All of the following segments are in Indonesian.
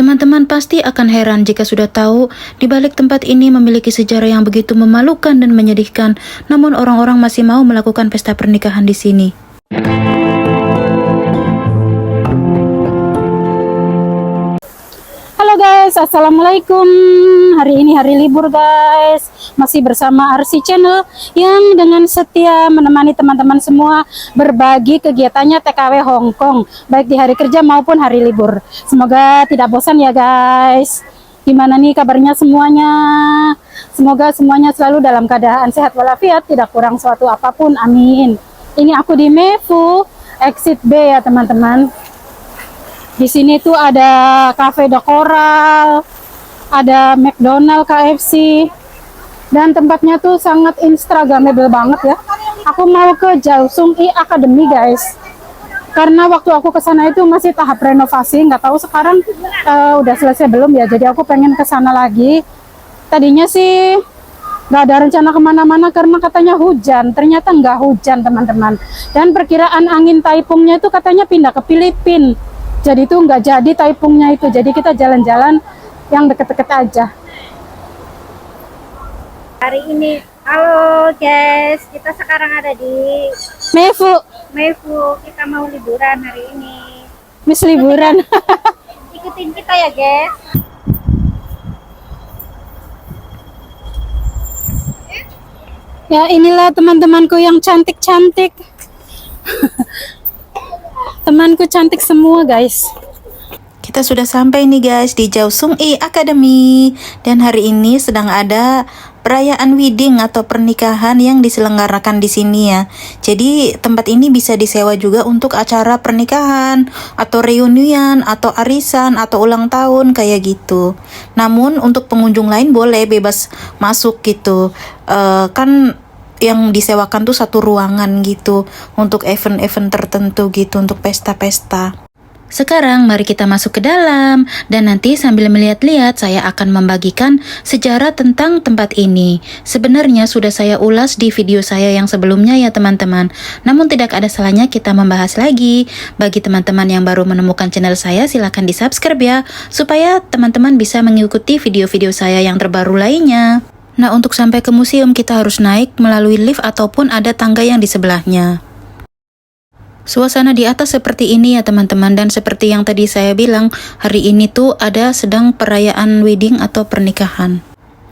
Teman-teman pasti akan heran jika sudah tahu di balik tempat ini memiliki sejarah yang begitu memalukan dan menyedihkan, namun orang-orang masih mau melakukan pesta pernikahan di sini. Halo guys, assalamualaikum. Hari ini hari libur guys. Masih bersama RC Channel yang dengan setia menemani teman-teman semua berbagi kegiatannya TKW Hongkong, baik di hari kerja maupun hari libur. Semoga tidak bosan ya guys. Gimana nih kabarnya semuanya? Semoga semuanya selalu dalam keadaan sehat walafiat, tidak kurang suatu apapun. Amin. Ini aku di Mefu Exit B ya teman-teman. Di sini tuh ada Cafe de Coral, ada McDonald, KFC, dan tempatnya tuh sangat instagramable banget ya. Aku mau ke Jaosung I Academy guys, karena waktu aku ke sana itu masih tahap renovasi, nggak tahu sekarang udah selesai belum ya. Jadi aku pengen ke sana lagi. Tadinya sih nggak ada rencana kemana-mana karena katanya hujan, ternyata nggak hujan teman-teman. Dan perkiraan angin taifungnya itu katanya pindah ke Filipina. Jadi itu nggak jadi taifungnya itu, jadi kita jalan-jalan yang deket-deket aja. Hari ini, halo guys, kita sekarang ada di Mefu, kita mau liburan hari ini. Miss liburan. Ikutin kita ya guys. Ya inilah teman-temanku yang cantik-cantik. Temanku cantik semua guys. Kita sudah sampai nih guys di Jaosung I Academy, dan hari ini sedang ada perayaan wedding atau pernikahan yang diselenggarakan di sini ya. Jadi tempat ini bisa disewa juga untuk acara pernikahan atau reunian atau arisan atau ulang tahun kayak gitu. Namun untuk pengunjung lain boleh bebas masuk gitu. Kan yang disewakan tuh satu ruangan gitu untuk event-event tertentu gitu, untuk pesta-pesta. Sekarang mari kita masuk ke dalam, dan nanti sambil melihat-lihat saya akan membagikan sejarah tentang tempat ini. Sebenarnya sudah saya ulas di video saya yang sebelumnya ya teman-teman, namun tidak ada salahnya kita membahas lagi. Bagi teman-teman yang baru menemukan channel saya, silahkan di subscribe ya, supaya teman-teman bisa mengikuti video-video saya yang terbaru lainnya. Nah, untuk sampai ke museum kita harus naik melalui lift ataupun ada tangga yang di sebelahnya. Suasana di atas seperti ini ya teman-teman, dan seperti yang tadi saya bilang, hari ini tuh ada sedang perayaan wedding atau pernikahan.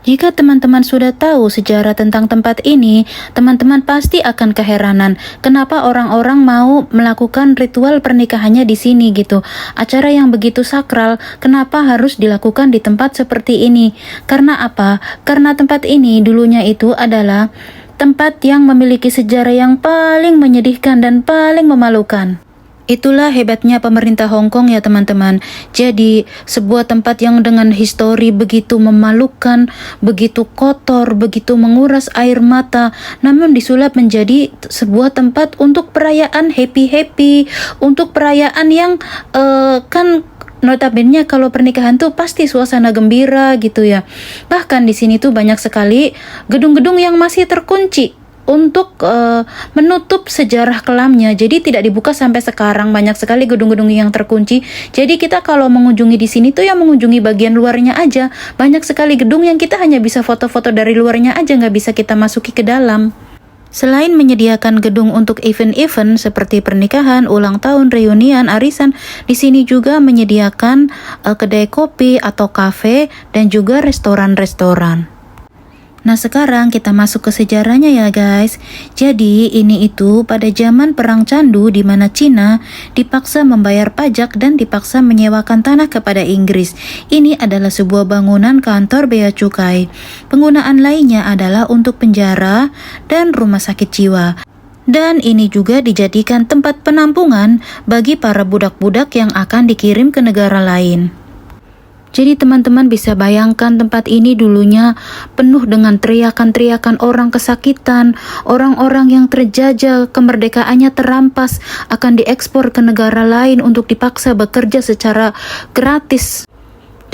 Jika teman-teman sudah tahu sejarah tentang tempat ini, teman-teman pasti akan keheranan kenapa orang-orang mau melakukan ritual pernikahannya di sini gitu. Acara yang begitu sakral, kenapa harus dilakukan di tempat seperti ini? Karena apa? Karena tempat ini dulunya itu adalah tempat yang memiliki sejarah yang paling menyedihkan dan paling memalukan. Itulah hebatnya pemerintah Hong Kong ya teman-teman. Jadi sebuah tempat yang dengan histori begitu memalukan, begitu kotor, begitu menguras air mata, namun disulap menjadi sebuah tempat untuk perayaan happy-happy, untuk perayaan yang kan notabene kalau pernikahan tuh pasti suasana gembira gitu ya. Bahkan di sini tuh banyak sekali gedung-gedung yang masih terkunci untuk menutup sejarah kelamnya. Jadi tidak dibuka sampai sekarang. Banyak sekali gedung-gedung yang terkunci. Jadi kita kalau mengunjungi di sini tuh ya mengunjungi bagian luarnya aja. Banyak sekali gedung yang kita hanya bisa foto-foto dari luarnya aja, nggak bisa kita masuki ke dalam. Selain menyediakan gedung untuk event-event seperti pernikahan, ulang tahun, reunian, arisan, di sini juga menyediakan kedai kopi atau kafe dan juga restoran-restoran. Nah sekarang kita masuk ke sejarahnya ya guys. Jadi ini itu pada zaman perang candu di mana Cina dipaksa membayar pajak dan dipaksa menyewakan tanah kepada Inggris. Ini adalah sebuah bangunan kantor bea cukai. Penggunaan lainnya adalah untuk penjara dan rumah sakit jiwa. Dan ini juga dijadikan tempat penampungan bagi para budak-budak yang akan dikirim ke negara lain. Jadi teman-teman bisa bayangkan tempat ini dulunya penuh dengan teriakan-teriakan orang kesakitan, orang-orang yang terjajah, kemerdekaannya terampas, akan diekspor ke negara lain untuk dipaksa bekerja secara gratis.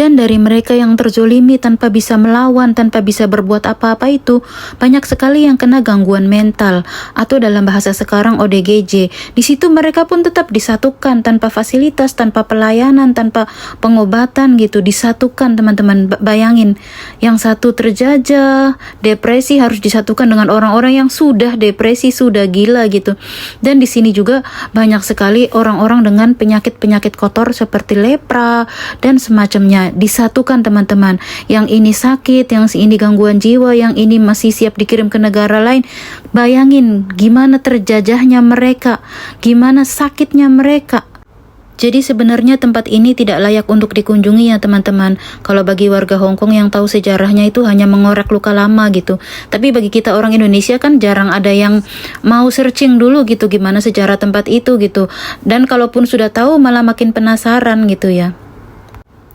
Dan dari mereka yang terzolimi tanpa bisa melawan, tanpa bisa berbuat apa-apa itu, banyak sekali yang kena gangguan mental atau dalam bahasa sekarang ODGJ. Di situ mereka pun tetap disatukan tanpa fasilitas, tanpa pelayanan, tanpa pengobatan gitu, disatukan teman-teman. Bayangin, yang satu terjajah, depresi harus disatukan dengan orang-orang yang sudah depresi, sudah gila gitu. Dan di sini juga banyak sekali orang-orang dengan penyakit-penyakit kotor seperti lepra dan semacamnya, disatukan teman-teman. Yang ini sakit, yang ini gangguan jiwa, yang ini masih siap dikirim ke negara lain. Bayangin gimana terjajahnya mereka, gimana sakitnya mereka. Jadi sebenarnya tempat ini tidak layak untuk dikunjungi ya teman-teman. Kalau bagi warga Hong Kong yang tahu sejarahnya itu hanya mengorek luka lama gitu. Tapi bagi kita orang Indonesia kan jarang ada yang mau searching dulu gitu gimana sejarah tempat itu gitu. Dan kalaupun sudah tahu malah makin penasaran gitu ya.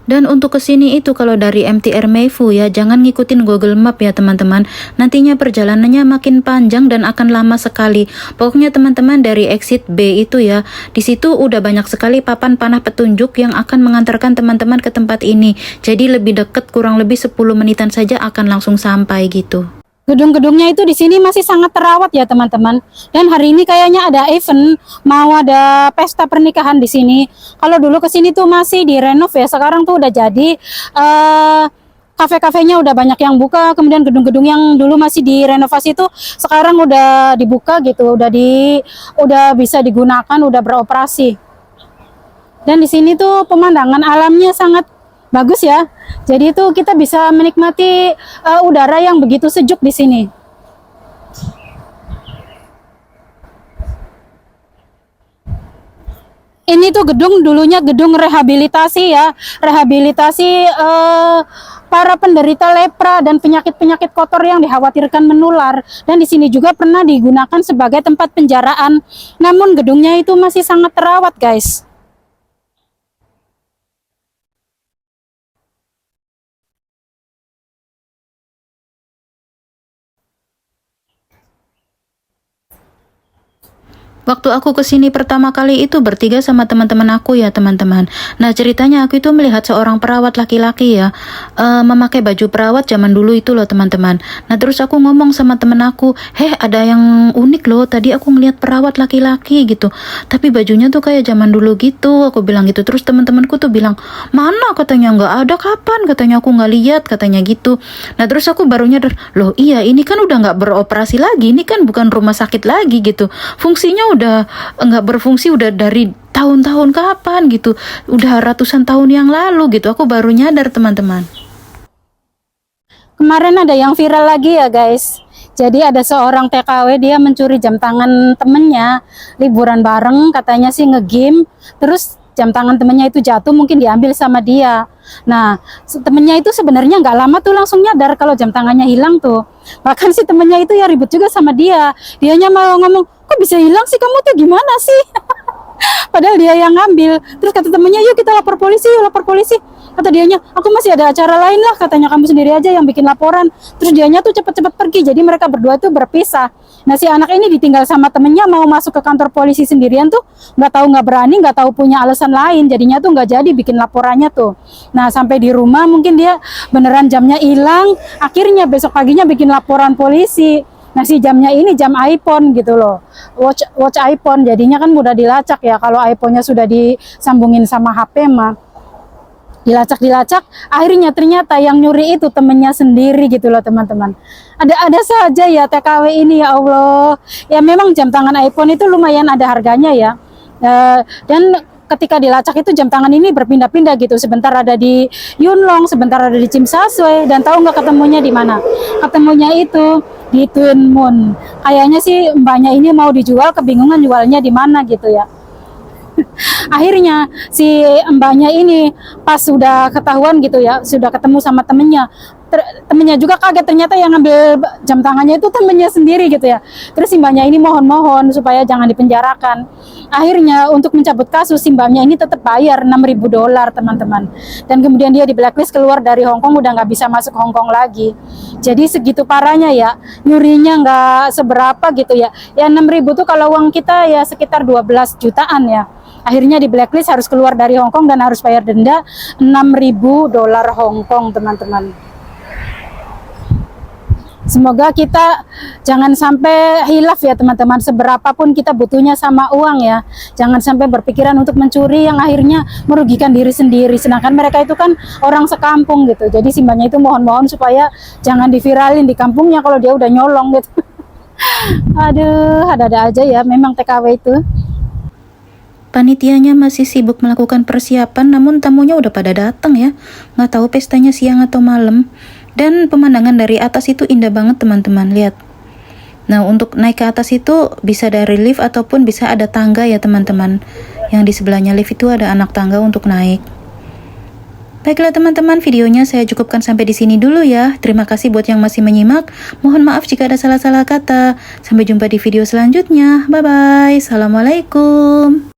Dan untuk kesini itu kalau dari MTR Meifu ya, jangan ngikutin Google Map ya teman-teman. Nantinya perjalanannya makin panjang dan akan lama sekali. Pokoknya teman-teman dari exit B itu ya, di situ udah banyak sekali papan panah petunjuk yang akan mengantarkan teman-teman ke tempat ini. Jadi lebih deket, kurang lebih 10 menitan saja akan langsung sampai gitu. Gedung-gedungnya itu di sini masih sangat terawat ya teman-teman. Dan hari ini kayaknya ada event, mau ada pesta pernikahan di sini. Kalau dulu ke sini tuh masih direnov ya, sekarang tuh udah jadi. Kafe-kafenya udah banyak yang buka, kemudian gedung-gedung yang dulu masih direnovasi itu sekarang udah dibuka gitu, udah bisa digunakan, udah beroperasi. Dan di sini tuh pemandangan alamnya sangat bagus ya. Jadi itu kita bisa menikmati udara yang begitu sejuk di sini. Ini tuh gedung dulunya gedung rehabilitasi ya, rehabilitasi para penderita lepra dan penyakit-penyakit kotor yang dikhawatirkan menular. Dan di sini juga pernah digunakan sebagai tempat penjaraan. Namun gedungnya itu masih sangat terawat, guys. Waktu aku kesini pertama kali itu bertiga sama teman-teman aku ya teman-teman. Nah ceritanya aku itu melihat seorang perawat laki-laki ya, memakai baju perawat zaman dulu itu loh teman-teman. Nah terus aku ngomong sama temen aku, ada yang unik loh, tadi aku ngeliat perawat laki-laki gitu, tapi bajunya tuh kayak zaman dulu gitu, aku bilang gitu. Terus teman-temanku tuh bilang, mana, katanya nggak ada, kapan, katanya aku nggak lihat, katanya gitu. Nah terus aku baru nyadar, loh iya ini kan udah nggak beroperasi lagi, ini kan bukan rumah sakit lagi gitu, fungsinya udah nggak berfungsi udah dari tahun-tahun kapan gitu, udah ratusan tahun yang lalu gitu. Aku baru nyadar teman-teman. Kemarin ada yang viral lagi ya guys. Jadi ada seorang TKW, dia mencuri jam tangan temennya, liburan bareng, katanya sih ngegame, terus jam tangan temennya itu jatuh, mungkin diambil sama dia. Nah temennya itu sebenarnya nggak lama tuh langsung nyadar kalau jam tangannya hilang tuh. Bahkan si temennya itu ya ribut juga sama dia, dianya mau ngomong, kok bisa hilang sih, kamu tuh gimana sih? Padahal dia yang ngambil. Terus kata temennya, yuk kita lapor polisi, yuk lapor polisi. Kata dianya, aku masih ada acara lain lah, katanya, kamu sendiri aja yang bikin laporan. Terus dianya tuh cepet-cepet pergi, jadi mereka berdua tuh berpisah. Nah si anak ini ditinggal sama temennya, mau masuk ke kantor polisi sendirian tuh nggak tahu, nggak berani, nggak tahu punya alasan lain, jadinya tuh nggak jadi bikin laporannya tuh. Nah sampai di rumah mungkin dia beneran jamnya hilang, akhirnya besok paginya bikin laporan polisi. Nah si jamnya ini jam iPhone gitu loh, watch iPhone, jadinya kan mudah dilacak ya. Kalau iPhone-nya sudah disambungin sama HP mah dilacak, akhirnya ternyata yang nyuri itu temennya sendiri gitu loh teman-teman. Ada saja ya TKW ini, ya Allah. Ya memang jam tangan iPhone itu lumayan ada harganya ya. Dan ketika dilacak itu jam tangan ini berpindah-pindah gitu, sebentar ada di Yunlong, sebentar ada di Tsim Sha Tsui, dan tahu nggak ketemunya di mana? Ketemunya itu di Tuen Mun. Kayaknya sih mbaknya ini mau dijual, kebingungan jualnya di mana gitu ya. Akhirnya si mbaknya ini pas sudah ketahuan gitu ya, sudah ketemu sama temennya, temennya juga kaget, ternyata yang ngambil jam tangannya itu temennya sendiri gitu ya. Terus si mbaknya ini mohon-mohon supaya jangan dipenjarakan. Akhirnya untuk mencabut kasus, si mbaknya ini tetap bayar $6.000 teman-teman. Dan kemudian dia di blacklist, keluar dari Hong Kong, udah nggak bisa masuk Hong Kong lagi. Jadi segitu parahnya ya, nyurinya nggak seberapa gitu ya. Ya 6.000 tuh kalau uang kita ya sekitar 12 jutaan ya. Akhirnya di blacklist, harus keluar dari Hong Kong dan harus bayar denda $6.000 Hong Kong teman-teman. Semoga kita jangan sampai hilaf ya teman-teman, seberapapun kita butuhnya sama uang ya. Jangan sampai berpikiran untuk mencuri yang akhirnya merugikan diri sendiri. Sedangkan mereka itu kan orang sekampung gitu. Jadi si mbaknya itu mohon-mohon supaya jangan diviralin di kampungnya kalau dia udah nyolong gitu. Aduh, ada-ada aja ya memang TKW itu. Panitianya masih sibuk melakukan persiapan, namun tamunya udah pada datang ya. Nggak tahu pestanya siang atau malam. Dan pemandangan dari atas itu indah banget teman-teman, lihat. Nah, untuk naik ke atas itu bisa dari lift ataupun bisa ada tangga ya teman-teman. Yang di sebelahnya lift itu ada anak tangga untuk naik. Baiklah teman-teman, videonya saya cukupkan sampai di sini dulu ya. Terima kasih buat yang masih menyimak. Mohon maaf jika ada salah-salah kata. Sampai jumpa di video selanjutnya. Bye-bye. Assalamualaikum.